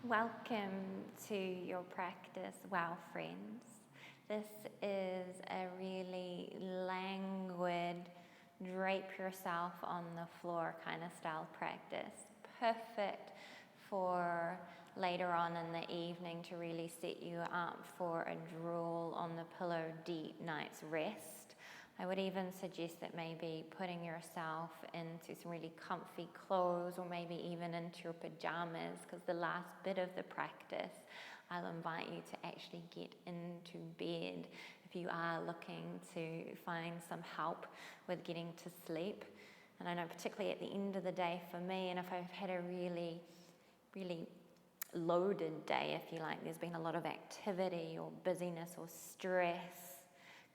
Welcome to your practice, wow friends. This is a really languid, drape yourself on the floor kind of style practice. Perfect for later on in the evening to really set you up for a drool on the pillow deep night's rest. I would even suggest that maybe putting yourself into some really comfy clothes or maybe even into your pajamas, because the last bit of the practice, I'll invite you to actually get into bed if you are looking to find some help with getting to sleep. And I know particularly at the end of the day for me, and if I've had a really loaded day, if you like, there's been a lot of activity or busyness or stress,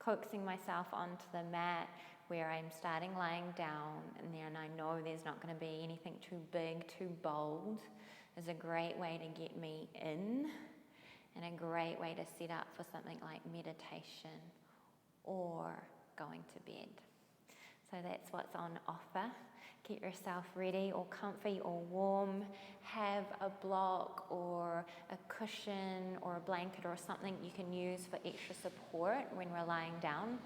coaxing myself onto the mat where I'm starting lying down, and then I know there's not going to be anything too big, too bold, is a great way to get me in, and a great way to set up for something like meditation or going to bed. So that's what's on offer. Get yourself ready or comfy or warm. Have a block or a cushion or a blanket or something you can use for extra support when we're lying down.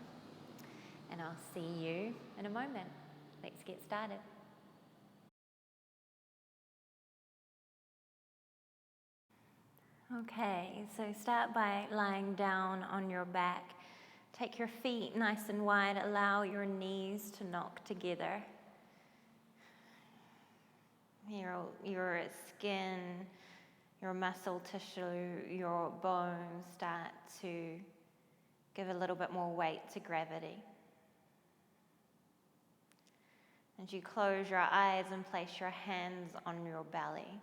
And I'll see you in a moment. Let's get started. Okay, so start by lying down on your back. Take your feet nice and wide. Allow your knees to knock together. Your skin, your muscle tissue, your bones start to give a little bit more weight to gravity. As you close your eyes and place your hands on your belly,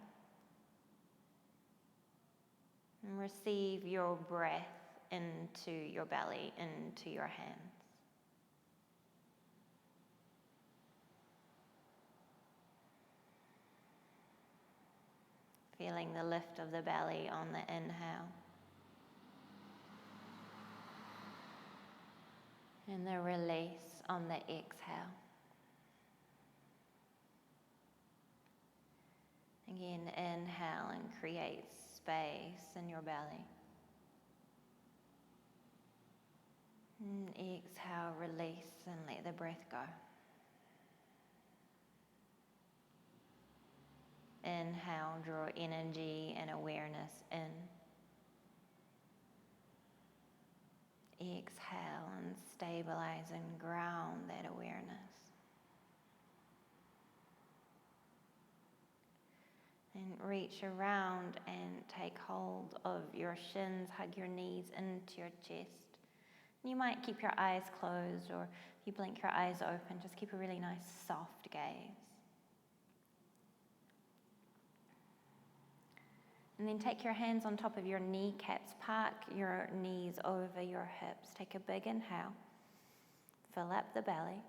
and receive your breath into your belly, into your hands. Feeling the lift of the belly on the inhale. And the release on the exhale. Again, inhale and create space in your belly. And exhale, release and let the breath go. Inhale, draw energy and awareness in. Exhale and stabilize and ground that awareness. And reach around and take hold of your shins, hug your knees into your chest. You might keep your eyes closed, or if you blink your eyes open, just keep a really nice soft gaze. And then take your hands on top of your kneecaps, park your knees over your hips. Take a big inhale, fill up the belly.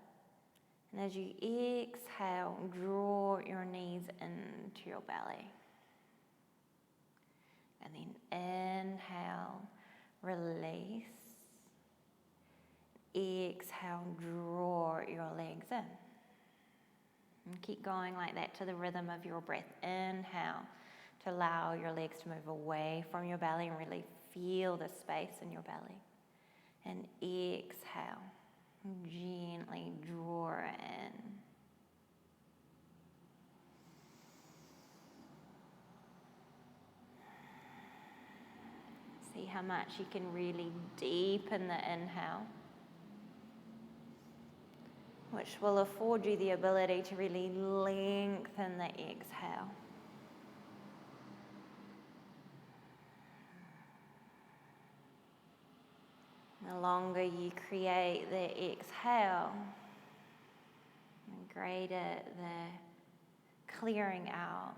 And as you exhale, draw your knees into your belly. And then inhale, release. Exhale, draw your legs in. And keep going like that to the rhythm of your breath. Inhale, to allow your legs to move away from your belly and really feel the space in your belly. And exhale, gently draw in. See how much you can really deepen the inhale, which will afford you the ability to really lengthen the exhale. The longer you create the exhale, the greater the clearing out.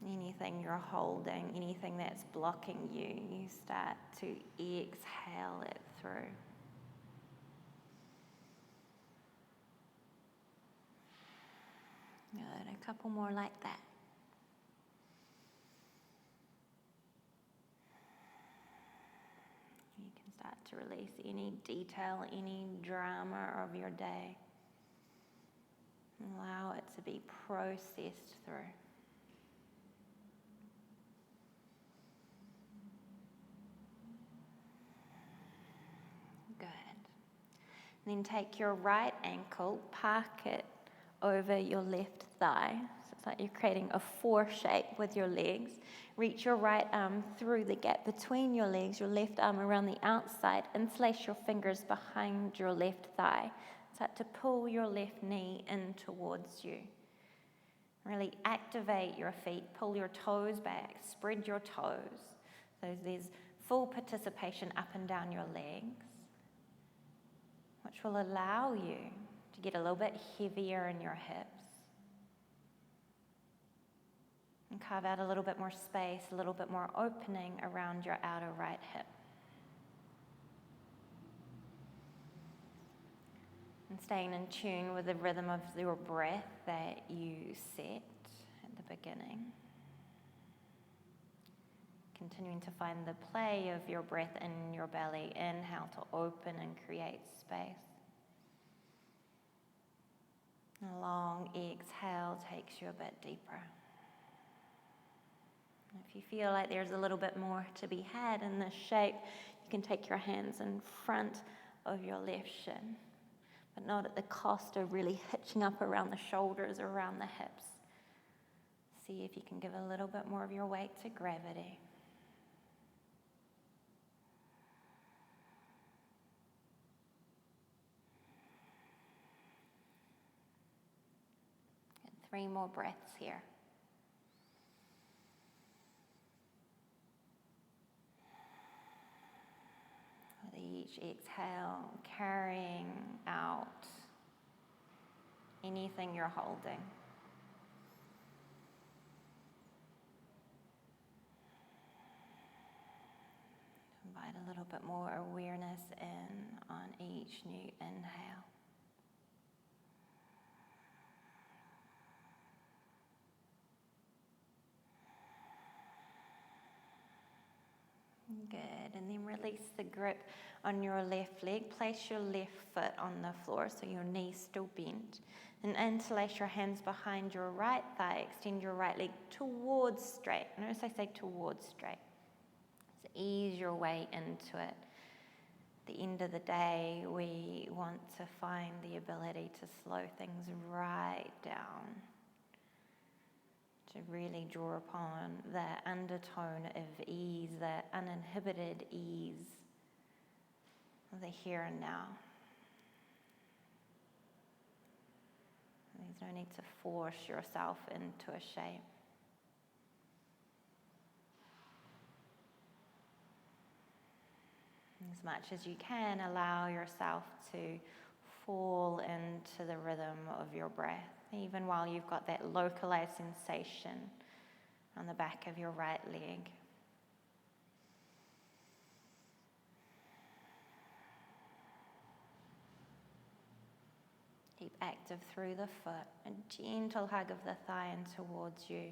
Anything you're holding, anything that's blocking you, you start to exhale it through. Good, a couple more like that. You can start to release any detail, any drama of your day. Allow it to be processed through. Then take your right ankle, park it over your left thigh. So it's like you're creating a 4 shape with your legs. Reach your right arm through the gap between your legs, your left arm around the outside. Interlace your fingers behind your left thigh. Start to pull your left knee in towards you. Really activate your feet, pull your toes back, spread your toes. So there's full participation up and down your legs, which will allow you to get a little bit heavier in your hips and carve out a little bit more space, a little bit more opening around your outer right hip. And staying in tune with the rhythm of your breath that you set at the beginning. Continuing to find the play of your breath in your belly. Inhale to open and create space. A long exhale takes you a bit deeper. If you feel like there's a little bit more to be had in this shape, you can take your hands in front of your left shin, but not at the cost of really hitching up around the shoulders or around the hips. See if you can give a little bit more of your weight to gravity. Get 3 more breaths here. With each exhale, carrying out anything you're holding. Invite a little bit more awareness in on each new inhale. Good, and then release the grip on your left leg. Place your left foot on the floor so your knee's still bent. And interlace your hands behind your right thigh. Extend your right leg towards straight. Notice I say towards straight. So ease your way into it. At the end of the day, we want to find the ability to slow things right down, to really draw upon the undertone of ease, the uninhibited ease of the here and now. There's no need to force yourself into a shape. As much as you can, allow yourself to fall into the rhythm of your breath, even while you've got that localized sensation on the back of your right leg. Keep active through the foot, a gentle hug of the thigh in towards you.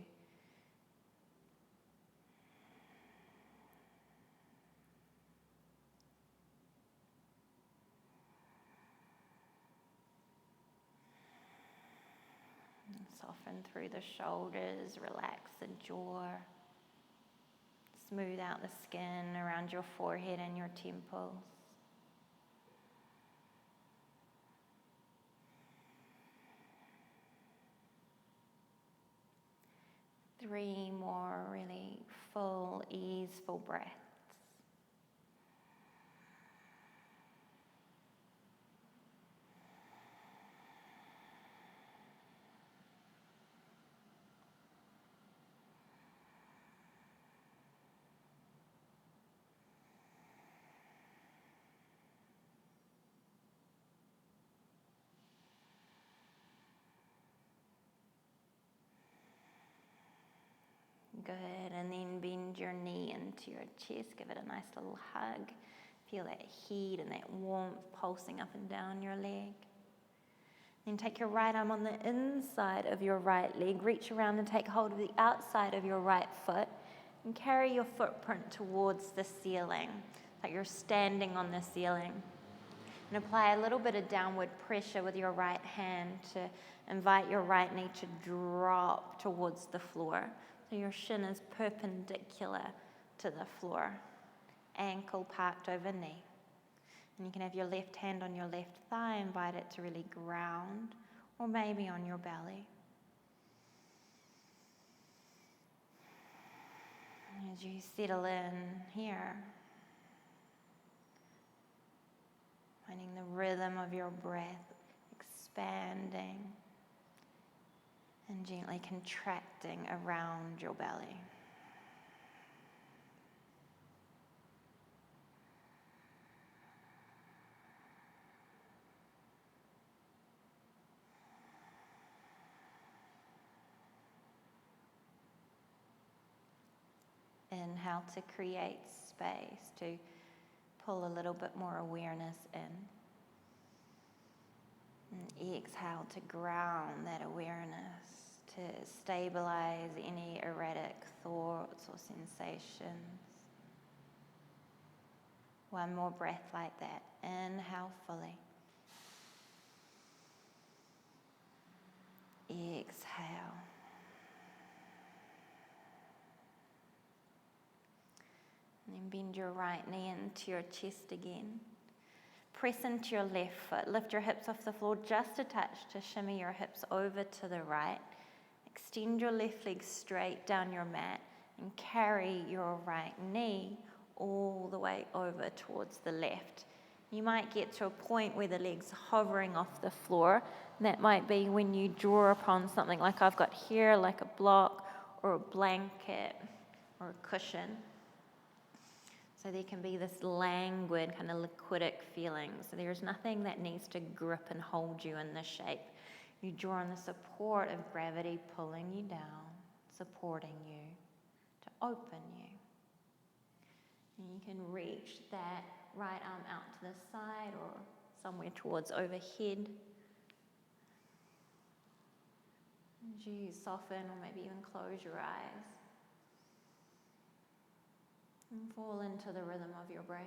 Soften through the shoulders, relax the jaw. Smooth out the skin around your forehead and your temples. Three more really full, easeful breaths. Good, and then bend your knee into your chest. Give it a nice little hug. Feel that heat and that warmth pulsing up and down your leg. Then take your right arm on the inside of your right leg. Reach around and take hold of the outside of your right foot. And carry your footprint towards the ceiling, like you're standing on the ceiling. And apply a little bit of downward pressure with your right hand to invite your right knee to drop towards the floor. So your shin is perpendicular to the floor, ankle parked over knee. And you can have your left hand on your left thigh, invite it to really ground, or maybe on your belly. As you settle in here, finding the rhythm of your breath expanding and gently contracting around your belly. Inhale to create space, to pull a little bit more awareness in. And exhale to ground that awareness, to stabilize any erratic thoughts or sensations. One more breath like that. Inhale fully. Exhale. And then bend your right knee into your chest again. Press into your left foot. Lift your hips off the floor just a touch to shimmy your hips over to the right. Extend your left leg straight down your mat and carry your right knee all the way over towards the left. You might get to a point where the leg's hovering off the floor. That might be when you draw upon something like I've got here, like a block or a blanket or a cushion. So there can be this languid, kind of liquidic feeling. So there's nothing that needs to grip and hold you in this shape. You draw on the support of gravity pulling you down, supporting you, to open you. And you can reach that right arm out to the side or somewhere towards overhead. And you soften or maybe even close your eyes. And fall into the rhythm of your breath.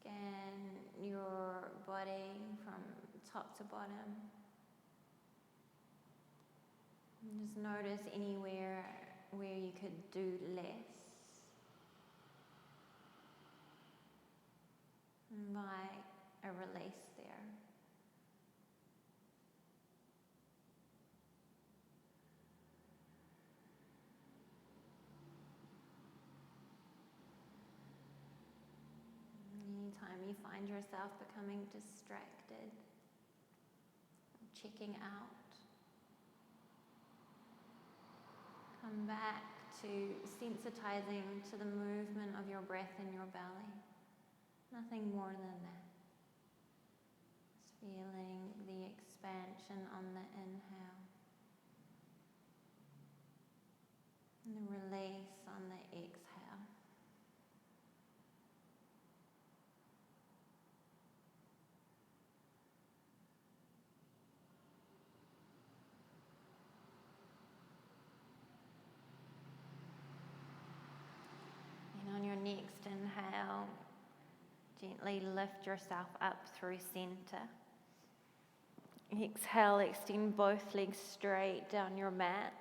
Scan your body from top to bottom. And just notice anywhere where you could do less. Invite a release there. Anytime you find yourself becoming distracted, checking out, come back to sensitizing to the movement of your breath in your belly. Nothing more than that. Just feeling the expansion on the inhale and the release on the exhale. And on your next inhale, gently lift yourself up through center. Exhale, extend both legs straight down your mat,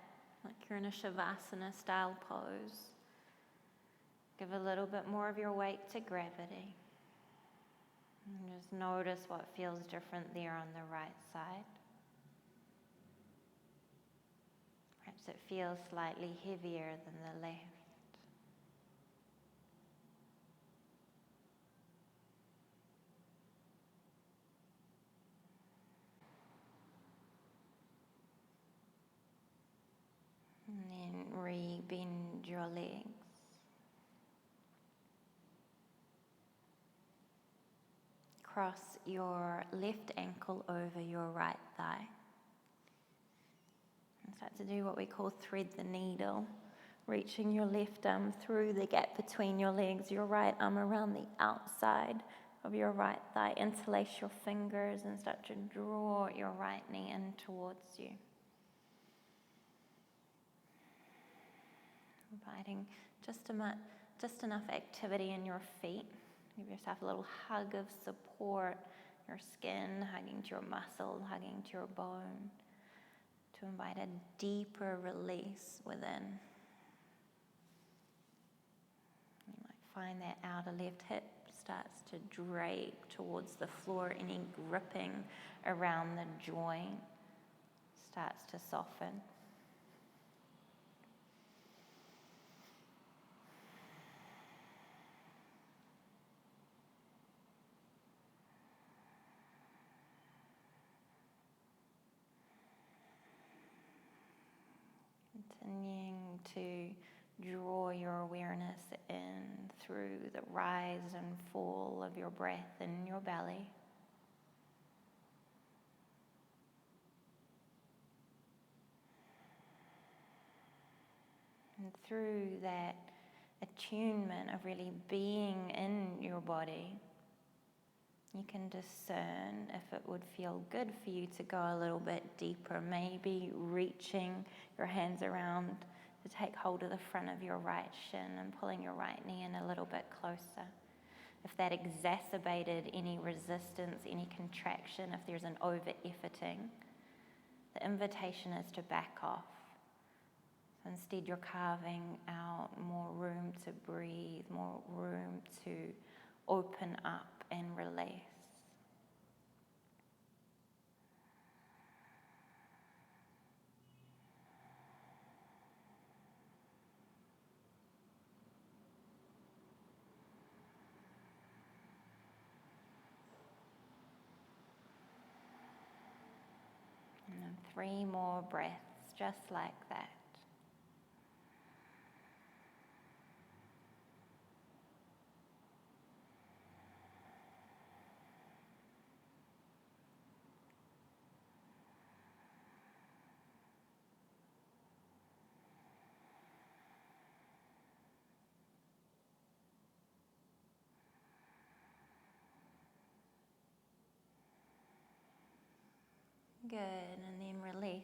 like you're in a savasana style pose. Give a little bit more of your weight to gravity. And just notice what feels different there on the right side. Perhaps it feels slightly heavier than the left. And then re-bend your legs. Cross your left ankle over your right thigh. And start to do what we call thread the needle, reaching your left arm through the gap between your legs, your right arm around the outside of your right thigh. Interlace your fingers and start to draw your right knee in towards you. Inviting just enough activity in your feet. Give yourself a little hug of support, your skin hugging to your muscle, hugging to your bone, to invite a deeper release within. You might find that outer left hip starts to drape towards the floor. Any gripping around the joint starts to soften. Continuing to draw your awareness in through the rise and fall of your breath in your belly. And through that attunement of really being in your body, you can discern if it would feel good for you to go a little bit deeper, maybe reaching your hands around to take hold of the front of your right shin and pulling your right knee in a little bit closer. If that exacerbated any resistance, any contraction, if there's an over-efforting, the invitation is to back off. So instead you're carving out more room to breathe, more room to open up and release. And then 3 more breaths, just like that. Good, and then release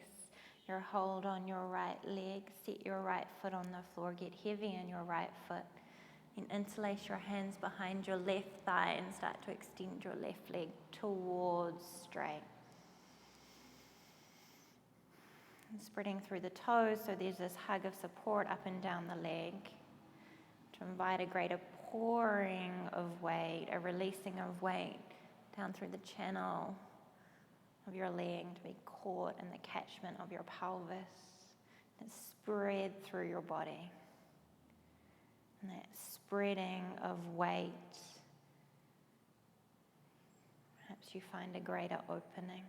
your hold on your right leg. Set your right foot on the floor. Get heavy in your right foot. Then interlace your hands behind your left thigh and start to extend your left leg towards straight. And spreading through the toes, so there's this hug of support up and down the leg. To invite a greater pouring of weight, a releasing of weight down through the channel of your leg to be caught in the catchment of your pelvis and spread through your body. And that spreading of weight, perhaps you find a greater opening.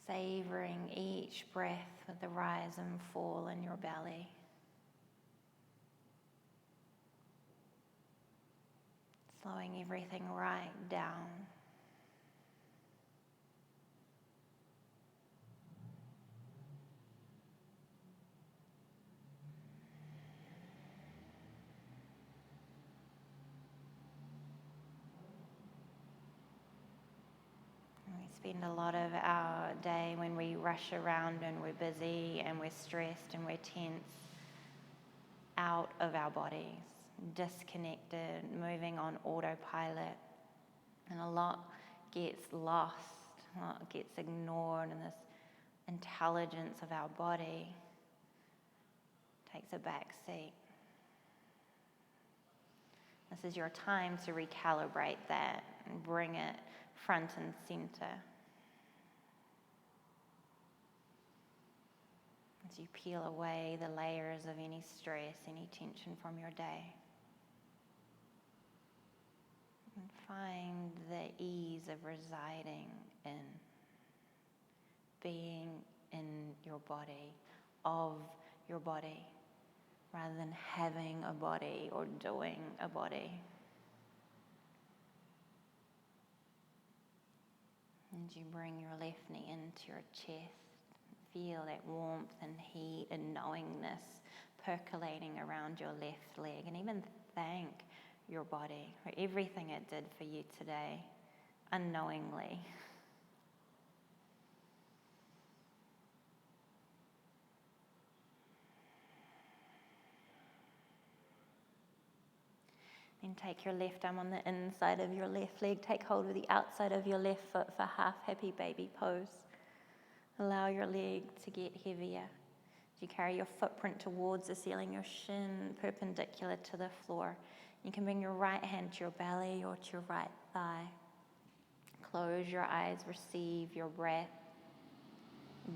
Savoring each breath with the rise and fall in your belly. Slowing everything right down. We spend a lot of our day when we rush around and we're busy and we're stressed and we're tense out of our bodies, disconnected, moving on autopilot, and a lot gets lost, a lot gets ignored, and this intelligence of our body takes a back seat. This is your time to recalibrate that and bring it front and center. As you peel away the layers of any stress, any tension from your day. And find the ease of residing in, being in your body, of your body, rather than having a body or doing a body. And you bring your left knee into your chest. Feel that warmth and heat and knowingness percolating around your left leg, and even thank your body for everything it did for you today, unknowingly. Then take your left arm on the inside of your left leg. Take hold of the outside of your left foot for half happy baby pose. Allow your leg to get heavier. As you carry your footprint towards the ceiling, your shin perpendicular to the floor. You can bring your right hand to your belly or to your right thigh. Close your eyes, receive your breath.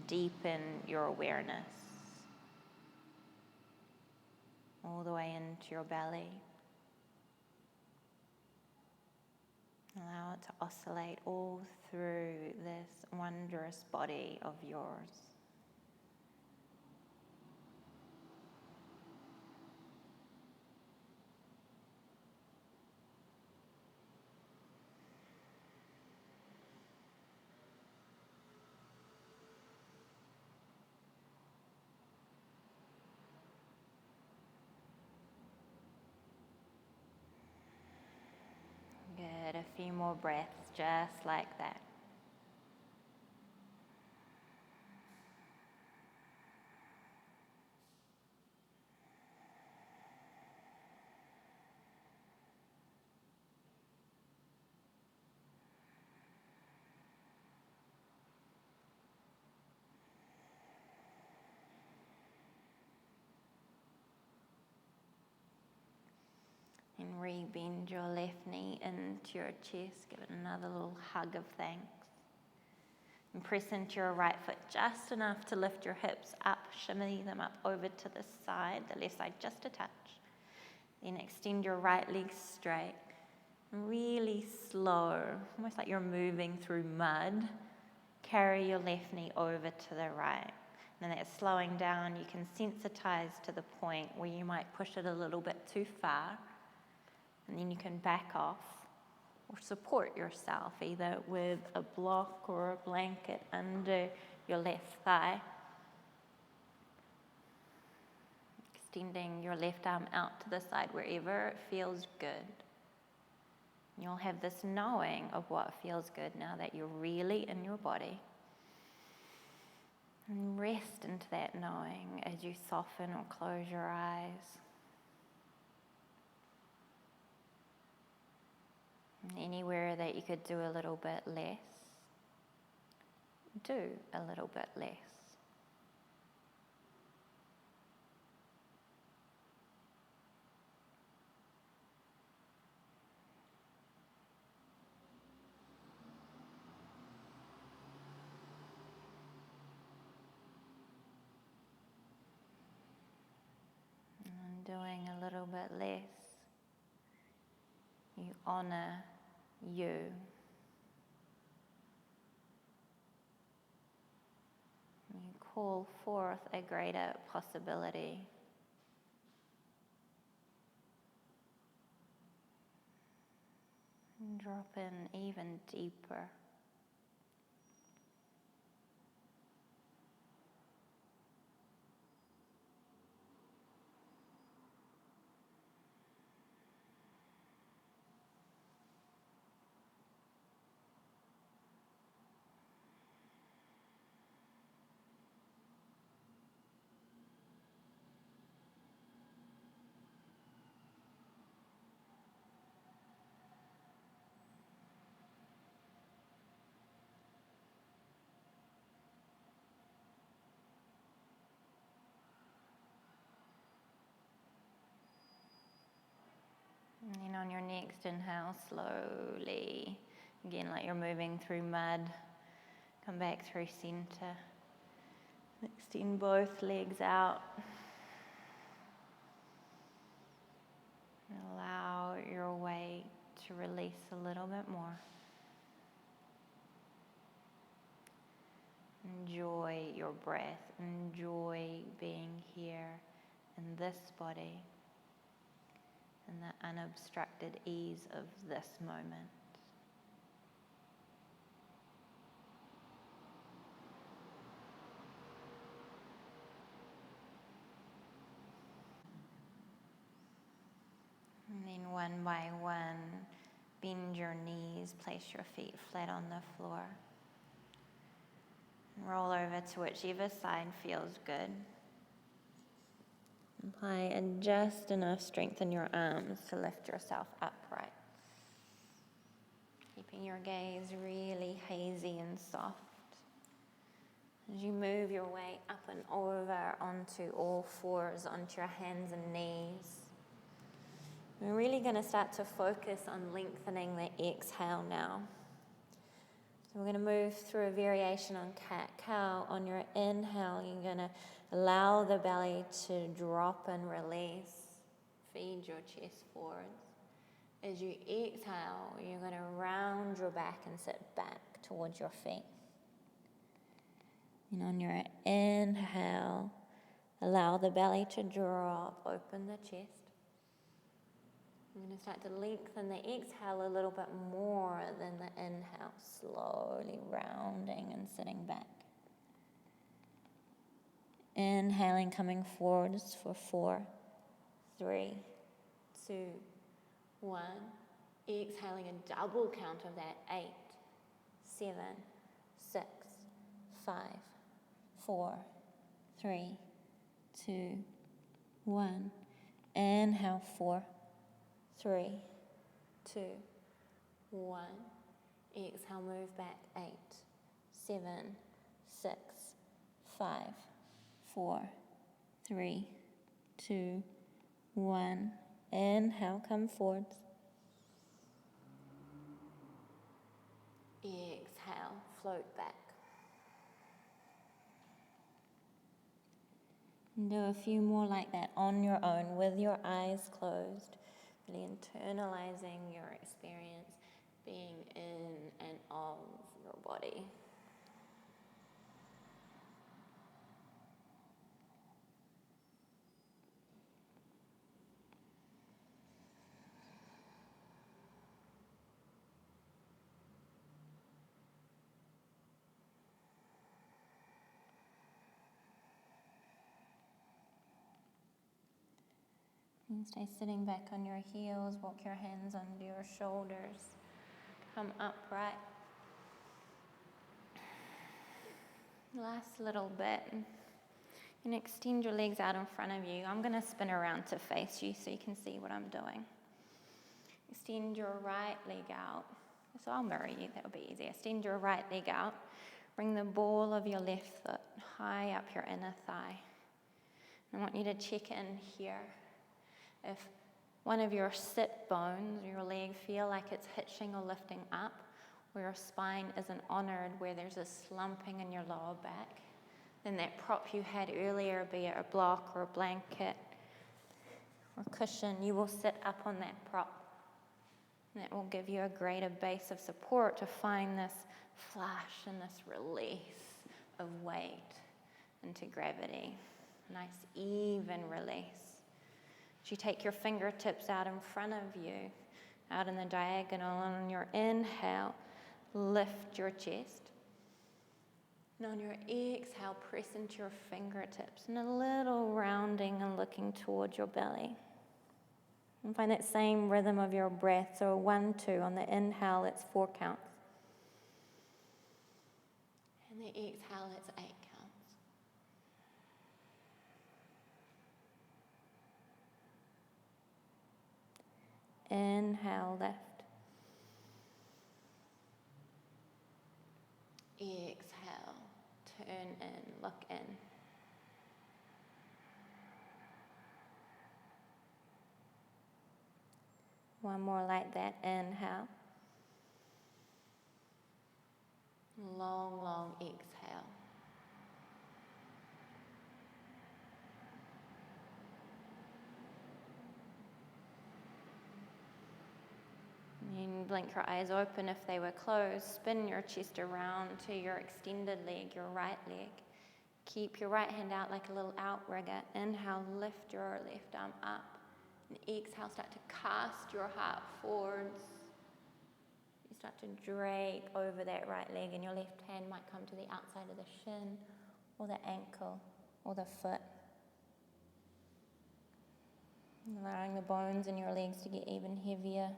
Deepen your awareness. All the way into your belly. Allow it to oscillate all through this wondrous body of yours. Good, a few more breaths just like that. And re-bend your left knee into your chest. Give it another little hug of thanks. And press into your right foot just enough to lift your hips up, shimmy them up over to the side, the left side just a touch. Then extend your right leg straight. Really slow, almost like you're moving through mud. Carry your left knee over to the right. And then that's slowing down. You can sensitize to the point where you might push it a little bit too far. And then you can back off or support yourself either with a block or a blanket under your left thigh. Extending your left arm out to the side wherever it feels good. You'll have this knowing of what feels good now that you're really in your body. And rest into that knowing as you soften or close your eyes. And anywhere that you could do a little bit less, do a little bit less. And doing a little bit less, you honor you. You call forth a greater possibility. And drop in even deeper. And then on your next inhale, slowly, again like you're moving through mud, come back through center. Extend both legs out. And allow your weight to release a little bit more. Enjoy your breath. Enjoy being here in this body. And the unobstructed ease of this moment. one by one, bend your knees, place your feet flat on the floor. Roll over to whichever side feels good. Apply just enough strength in your arms to lift yourself upright. Keeping your gaze really hazy and soft. As you move your way up and over onto all fours, onto your hands and knees. We're really going to start to focus on lengthening the exhale now. So we're going to move through a variation on cat-cow. On your inhale, you're going to allow the belly to drop and release. Feed your chest forwards. As you exhale, you're going to round your back and sit back towards your feet. And on your inhale, allow the belly to drop, open the chest. I'm going to start to lengthen the exhale a little bit more than the inhale, slowly rounding and sitting back. Inhaling, coming forwards for 4, 3, 2, 1. Exhaling a double count of that. 8, 7, 6, 5, 4, 3, 2, 1. Inhale, 4, 3, 2, 1. Exhale, move back. 8, 7, 6, 5, 4, 3, 2, 1. Inhale, come forwards. Exhale, float back. And do a few more like that on your own with your eyes closed, really internalizing your experience, being in and of your body. And stay sitting back on your heels, walk your hands under your shoulders, come upright. Last little bit. And extend your legs out in front of you. I'm going to spin around to face you so you can see what I'm doing. Extend your right leg out. So I'll mirror you, that'll be easier. Extend your right leg out. Bring the ball of your left foot high up your inner thigh. I want you to check in here. If one of your sit bones, your leg, feel like it's hitching or lifting up, or your spine isn't honored, where there's a slumping in your lower back, then that prop you had earlier, be it a block or a blanket or cushion, you will sit up on that prop. And that will give you a greater base of support to find this flash and this release of weight into gravity. Nice even release. As you take your fingertips out in front of you, out in the diagonal, and on your inhale, lift your chest. And on your exhale, press into your fingertips and a little rounding and looking towards your belly. And find that same rhythm of your breath. So 1, 2. On the inhale, it's 4 counts. And the exhale, it's 8 counts. Inhale, lift. Exhale, turn in, look in. One more like that. Inhale. Long, long exhale. You can blink your eyes open if they were closed. Spin your chest around to your extended leg, your right leg. Keep your right hand out like a little outrigger. Inhale, lift your left arm up. And exhale, start to cast your heart forwards. You start to drape over that right leg, and your left hand might come to the outside of the shin or the ankle or the foot. Allowing the bones in your legs to get even heavier.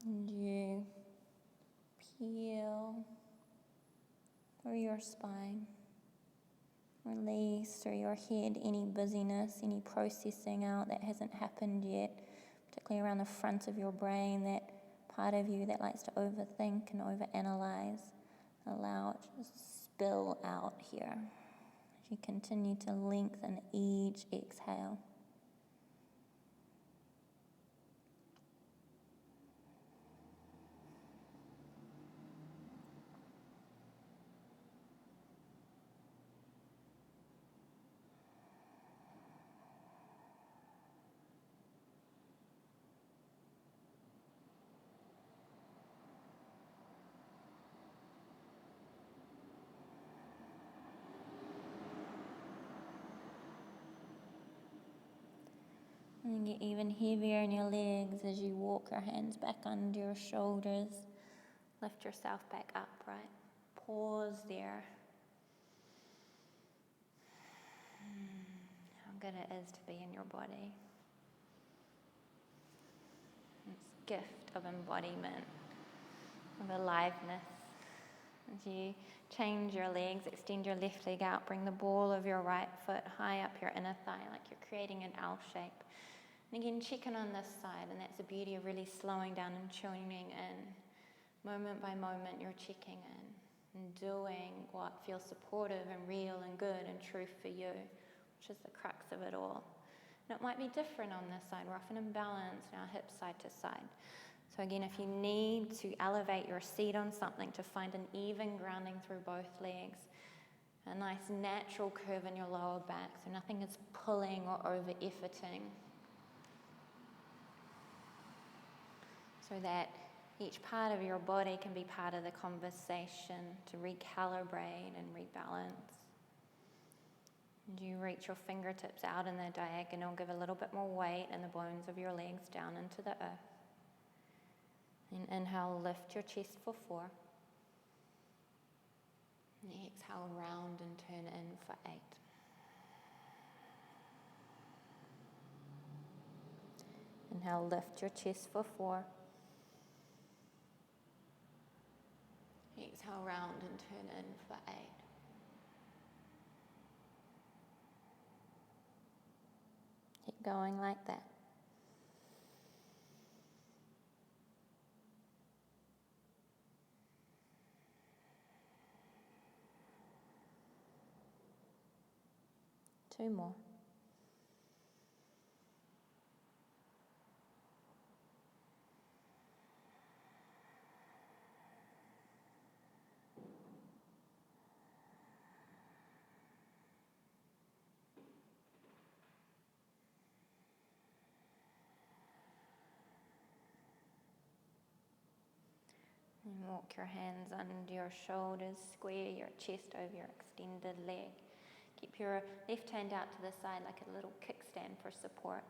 And you peel through your spine. Release through your head any busyness, any processing out that hasn't happened yet, particularly around the front of your brain, that part of you that likes to overthink and overanalyze. Allow it to just spill out here as you continue to lengthen each exhale. And get even heavier in your legs as you walk your hands back under your shoulders. Lift yourself back upright. Pause there. How good it is to be in your body. This gift of embodiment, of aliveness. As you change your legs, extend your left leg out, bring the ball of your right foot high up your inner thigh like you're creating an L shape. And again, check in on this side, and that's the beauty of really slowing down and tuning in. Moment by moment, you're checking in and doing what feels supportive and real and good and true for you, which is the crux of it all. And it might be different on this side. We're often imbalanced in our hips side to side. So again, if you need to elevate your seat on something to find an even grounding through both legs, a nice natural curve in your lower back, so nothing is pulling or over-efforting, so that each part of your body can be part of the conversation to recalibrate and rebalance. And you reach your fingertips out in the diagonal, give a little bit more weight in the bones of your legs down into the earth. And inhale, lift your chest for 4. And exhale, round and turn in for 8. Inhale, lift your chest for 4. Exhale, round and turn in for 8. Keep going like that. Two more. And walk your hands under your shoulders, square your chest over your extended leg. Keep your left hand out to the side like a little kickstand for support.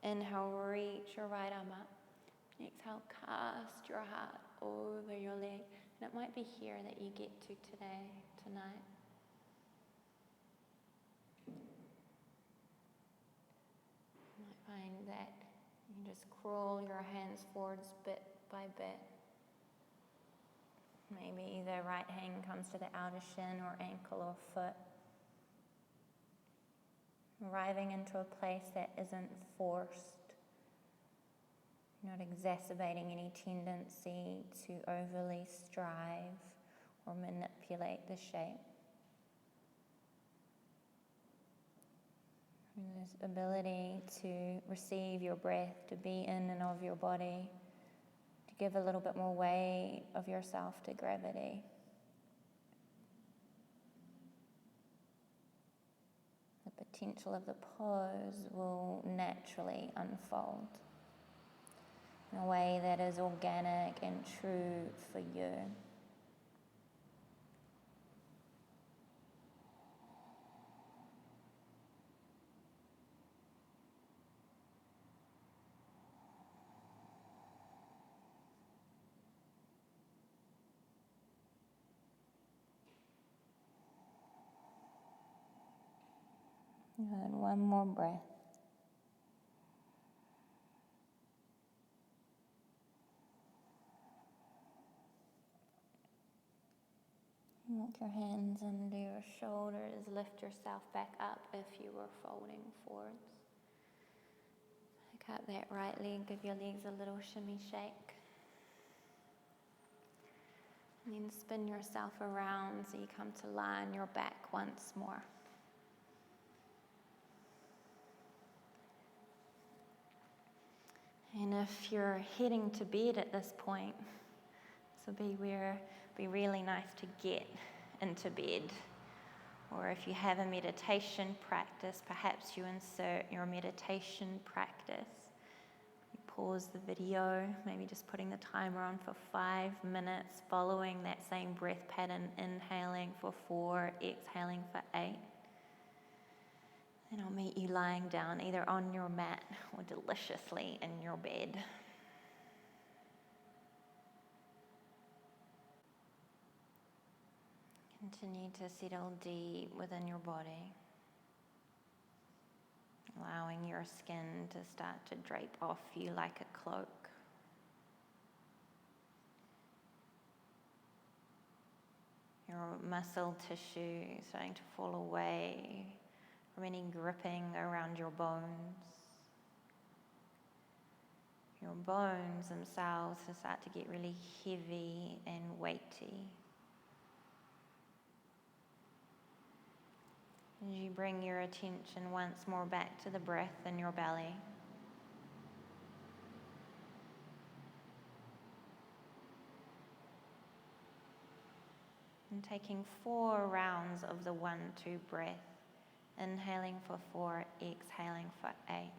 Inhale, reach your right arm up. Exhale, cast your heart over your leg. And it might be here that you get to today, tonight. You might find that you just crawl your hands forwards bit by bit. Maybe the right hand comes to the outer shin or ankle or foot. Arriving into a place that isn't forced. Not exacerbating any tendency to overly strive or manipulate the shape. And this ability to receive your breath, to be in and of your body, to give a little bit more weight of yourself to gravity. The potential of the pose will naturally unfold in a way that is organic and true for you. One more breath. Walk your hands under your shoulders. Lift yourself back up if you were folding forwards. Pick up that right leg. Give your legs a little shimmy shake. And then spin yourself around so you come to lie on your back once more. And if you're heading to bed at this point, this will be really nice to get into bed. Or if you have a meditation practice, perhaps you insert your meditation practice. You pause the video, maybe just putting the timer on for 5 minutes, following that same breath pattern, inhaling for 4, exhaling for 8. And I'll meet you lying down either on your mat or deliciously in your bed. Continue to settle deep within your body, allowing your skin to start to drape off you like a cloak. Your muscle tissue starting to fall away from any gripping around your bones. Your bones themselves start to get really heavy and weighty. As you bring your attention once more back to the breath in your belly. And taking 4 rounds of the 1-2 breath. Inhaling for 4, exhaling for 8.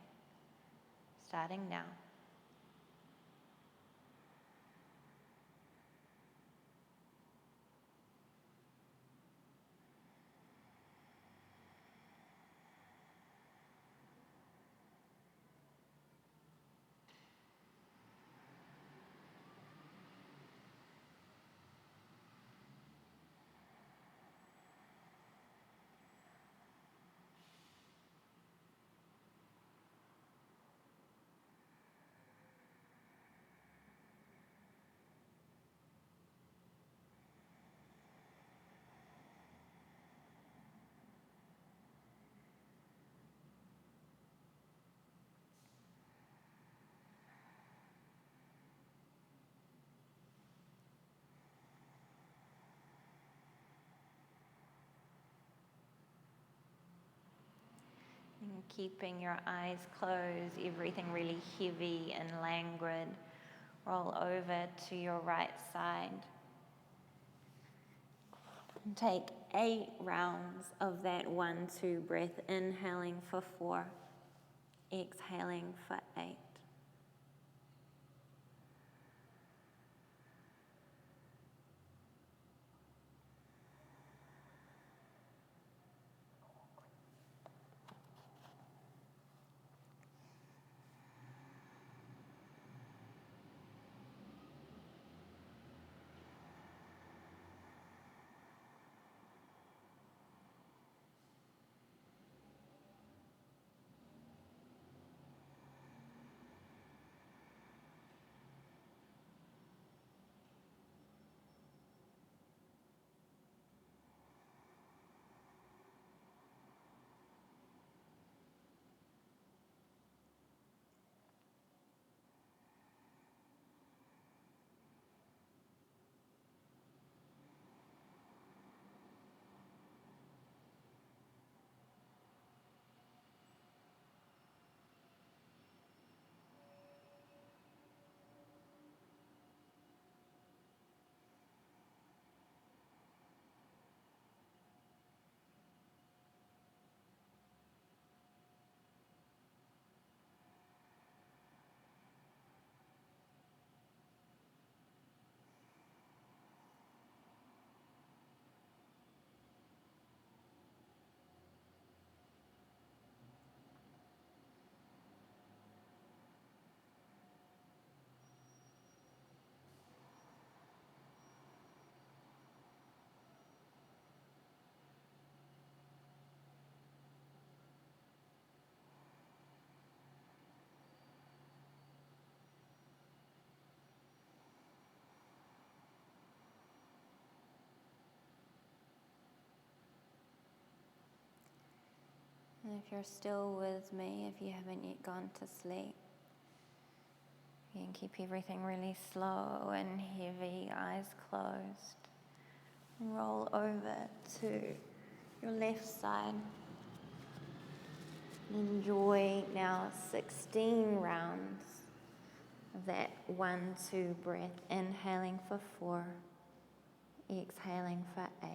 Starting now. And keeping your eyes closed, everything really heavy and languid. Roll over to your right side. And take 8 rounds of that 1-2 breath, inhaling for 4, exhaling for 8. And if you're still with me, if you haven't yet gone to sleep, you can keep everything really slow and heavy, eyes closed. And roll over to your left side. Enjoy now 16 rounds of that 1-2 breath, inhaling for 4, exhaling for 8.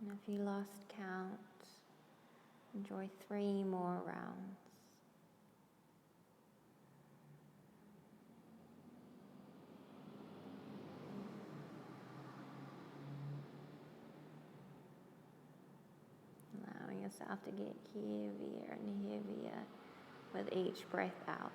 And if you lost count, enjoy 3 more rounds. Allowing yourself to get heavier and heavier with each breath out.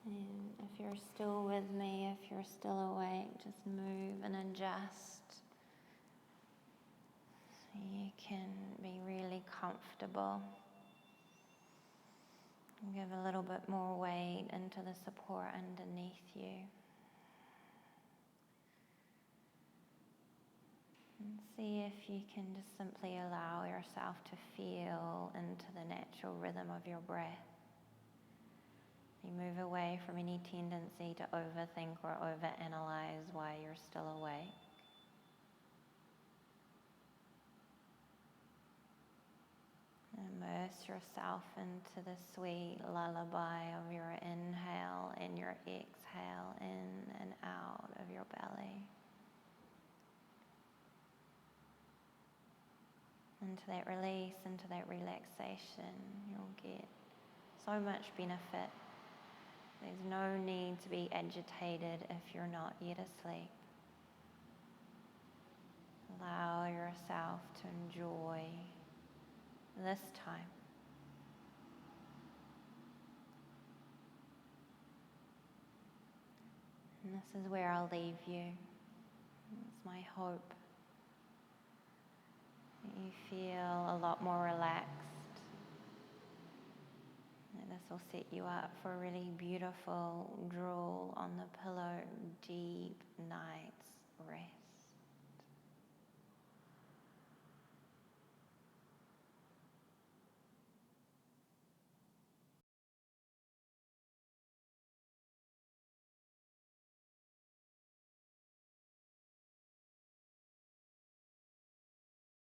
And if you're still with me, if you're still awake, just move and adjust so you can be really comfortable. And give a little bit more weight into the support underneath you. And see if you can just simply allow yourself to feel into the natural rhythm of your breath. You move away from any tendency to overthink or overanalyze while you're still awake. Immerse yourself into the sweet lullaby of your inhale and your exhale in and out of your belly. Into that release, into that relaxation, you'll get so much benefit. There's no need to be agitated if you're not yet asleep. Allow yourself to enjoy this time. And this is where I'll leave you. It's my hope that you feel a lot more relaxed. And this will set you up for a really beautiful drool on the pillow, deep night.